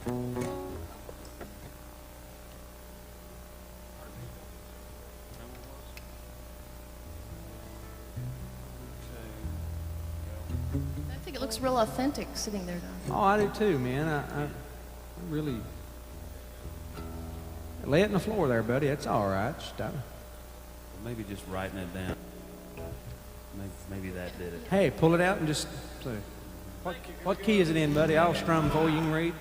I think it looks real authentic sitting there, Don. Oh, I do too, man. I really lay it on the floor there, buddy. That's all right. Maybe just writing it down. Maybe that did it. Hey, pull it out and just play. What key is it in, buddy? I'll strum before you can read.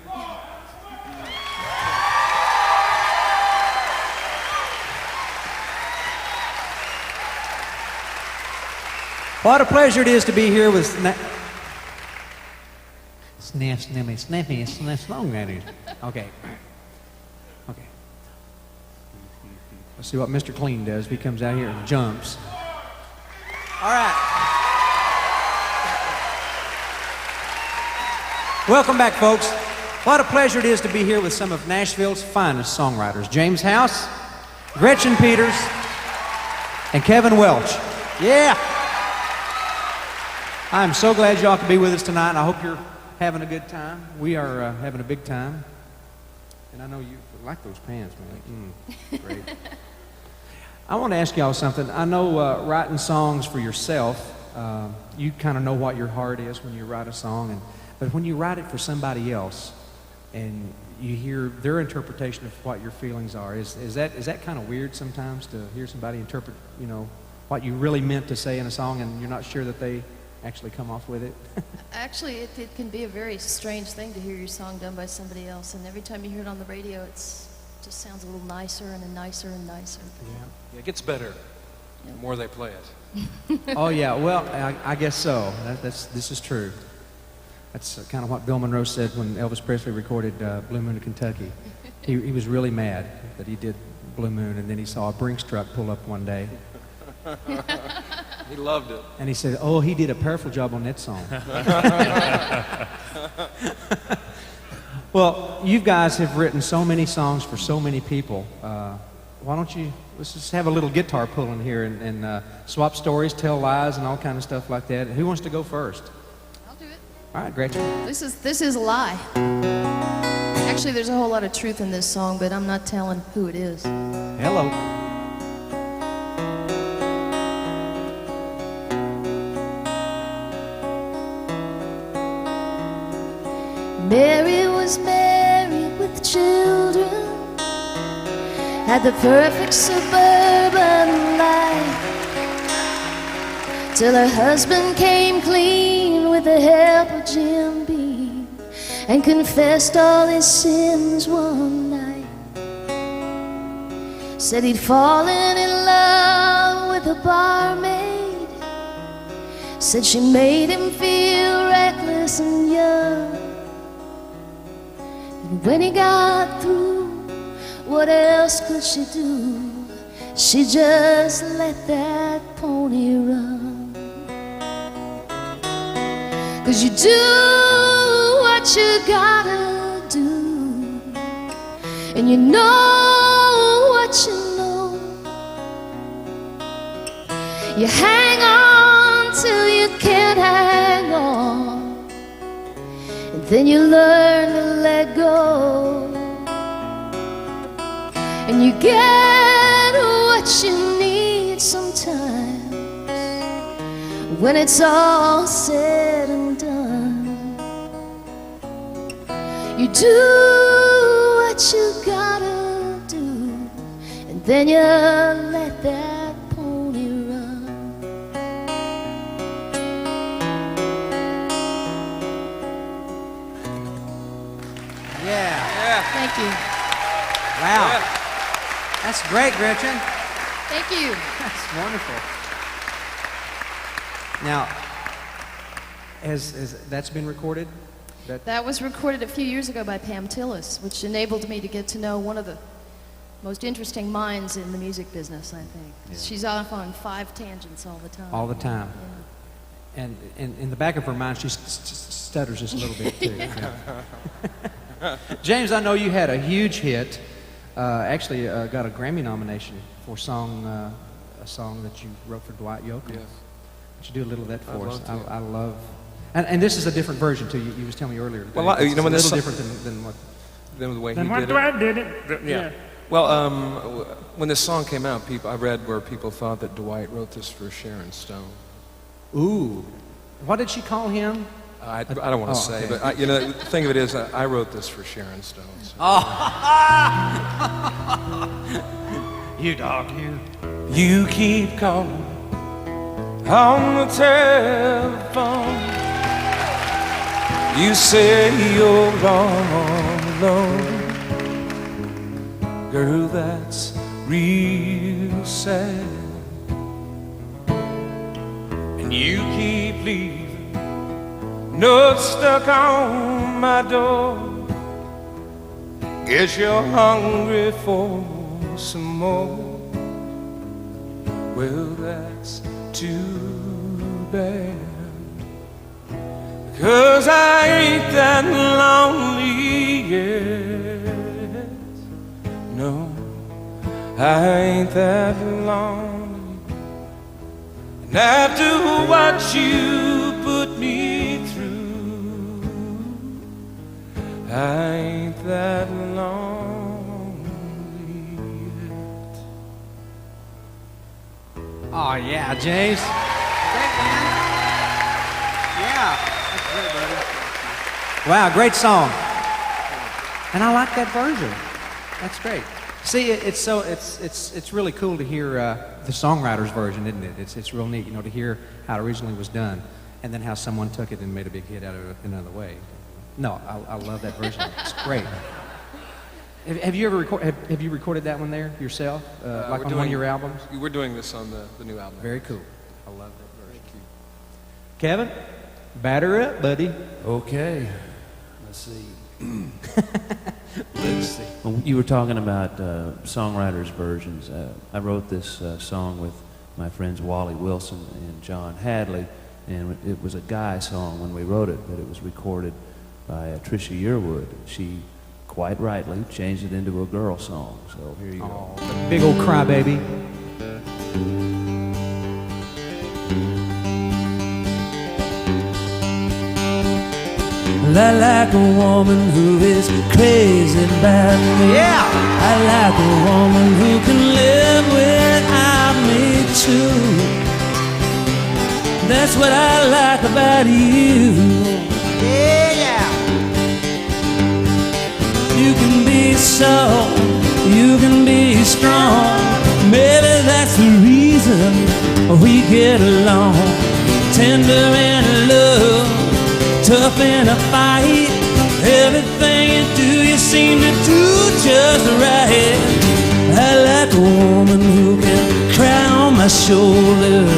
What a pleasure it is to be here with Snappy, long that is. Okay. Let's see what Mr. Clean does if he comes out here and jumps. All right. Welcome back, folks. What a pleasure it is to be here with some of Nashville's finest songwriters. James House, Gretchen Peters, and Kevin Welch. Yeah. I'm so glad y'all could be with us tonight, and I hope you're having a good time. We are having a big time. And I know you like those pants, man. Great. I want to ask y'all something. I know writing songs for yourself, you kind of know what your heart is when you write a song, but when you write it for somebody else and you hear their interpretation of what your feelings are, is that kind of weird sometimes to hear somebody interpret, what you really meant to say in a song and you're not sure that they actually come off with it? Actually, it can be a very strange thing to hear your song done by somebody else, and every time you hear it on the radio, it just sounds a little nicer and nicer and nicer. Yeah, it gets better the more they play it. Oh yeah, well, I guess so. This is true. That's kind of what Bill Monroe said when Elvis Presley recorded Blue Moon of Kentucky. He was really mad that he did Blue Moon, and then he saw a Brinks truck pull up one day. He loved it. And he said, oh, he did a powerful job on that song. Well, you guys have written so many songs for so many people. Why don't let's just have a little guitar pulling here and swap stories, tell lies, and all kind of stuff like that. Who wants to go first? I'll do it. All right, Gretchen. This is a lie. Actually, there's a whole lot of truth in this song, but I'm not telling who it is. Hello. Mary was married with children, had the perfect suburban life, till her husband came clean with the help of Jim Beam and confessed all his sins one night. Said he'd fallen in love with a barmaid, said she made him feel reckless and young. And when he got through, what else could she do? She just let that pony run. 'Cause you do what you gotta do, and you know what you know. You hang on till you can't hang on, and then you learn to let go. And you get what you need sometimes when it's all said and done. You do what you gotta do, and then you let that pony run. Yeah. Thank you. Wow. Yeah. That's great, Gretchen. Thank you. That's wonderful. Now, has that's been recorded? That was recorded a few years ago by Pam Tillis, which enabled me to get to know one of the most interesting minds in the music business, I think. Yeah. She's off on 5 tangents all the time. All the time. Yeah. And in the back of her mind, she stutters just a little bit, too. Yeah. James, I know you had a huge hit. Actually, got a Grammy nomination for a song that you wrote for Dwight Yoakam. Yes. Would you do a little of that for us? I'd love to. I love... And this is a different version, too. You was telling me earlier. Well, it's when a this little different than what... The way Then he what did do it. I did it? Yeah. Well, when this song came out, I read where people thought that Dwight wrote this for Sharon Stone. Ooh. What did she call him? I don't want to say, okay. but the thing of it is, I wrote this for Sharon Stone. So. You dog, you. You keep calling on the telephone. You say you're all alone. Girl, that's real sad. And you keep leaving notes stuck on my door. Guess you're hungry for some more. Well, that's too bad, 'cause I ain't that lonely yet. No, I ain't that lonely. And after what you put me through, I ain't that lonely yet. Oh, yeah, James. Great, man. Yeah. That's great, buddy. Wow, great song. And I like that version. That's great. See, it's really cool to hear the songwriter's version, isn't it? It's real neat, to hear how it originally was done, and then how someone took it and made a big hit out of it another way. No, I love that version. It's great. Have you ever recorded that one there yourself, like on one of your albums? We're doing this on the new album. Very cool. I love that version. Kevin, batter up, buddy. Okay. Let's see. Let's see. Well, you were talking about songwriters' versions. I wrote this song with my friends Wally Wilson and John Hadley, and it was a guy song when we wrote it, but it was recorded by Trisha Yearwood. She, quite rightly, changed it into a girl song. So here you go. Oh, big old crybaby. I like a woman who is crazy about me. Yeah. I like a woman who can live without me too. That's what I like about you. Yeah. You can be soft, you can be strong. Maybe that's the reason we get along. Tender in love, tough in a fight. Everything you do, you seem to do just right. I like a woman who can cry on my shoulder,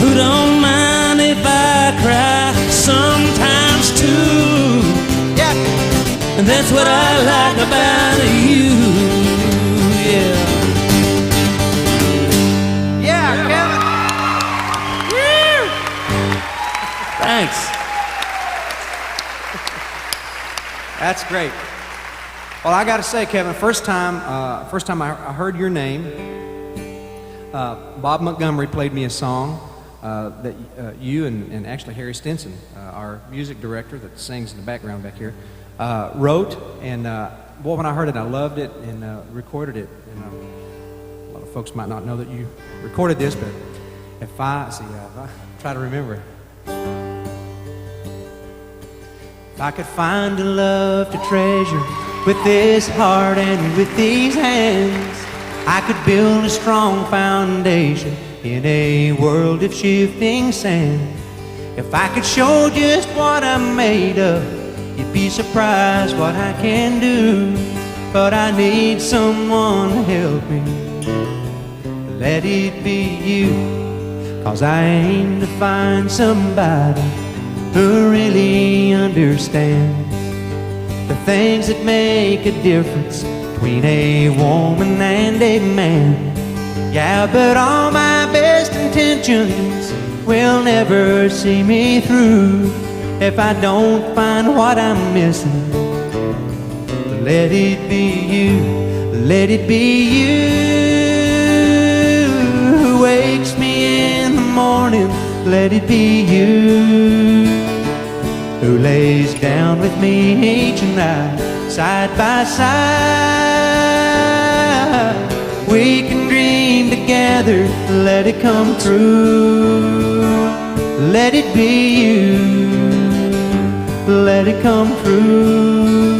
who don't mind if I cry sometimes too. Yeah. And that's what I like about you. Yeah. Yeah, Kevin. Thanks. That's great. Well, I got to say, Kevin, first time I heard your name, Bob Montgomery played me a song that you and actually Harry Stinson, our music director that sings in the background back here, wrote. And boy, when I heard it, I loved it and recorded it. And a lot of folks might not know that you recorded this, but if I try to remember. If I could find a love to treasure with this heart and with these hands, I could build a strong foundation in a world of shifting sand. If I could show just what I'm made of, you'd be surprised what I can do. But I need someone to help me. Let it be you, 'cause I aim to find somebody who really understands the things that make a difference between a woman and a man. Yeah, but all my best intentions will never see me through if I don't find what I'm missing. Let it be you, let it be you who wakes me in the morning. Let it be you who who lays down with me each night, side by side. We can dream together, let it come true. Let it be you, let it come true.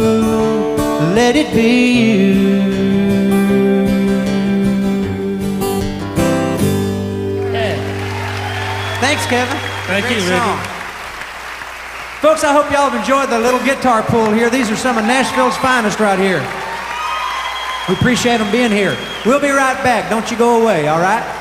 Let it be you. Thanks, Kevin. Thank Great you, song. Ricky. Folks, I hope y'all have enjoyed the little guitar pull here. These are some of Nashville's finest right here. We appreciate them being here. We'll be right back. Don't you go away, all right?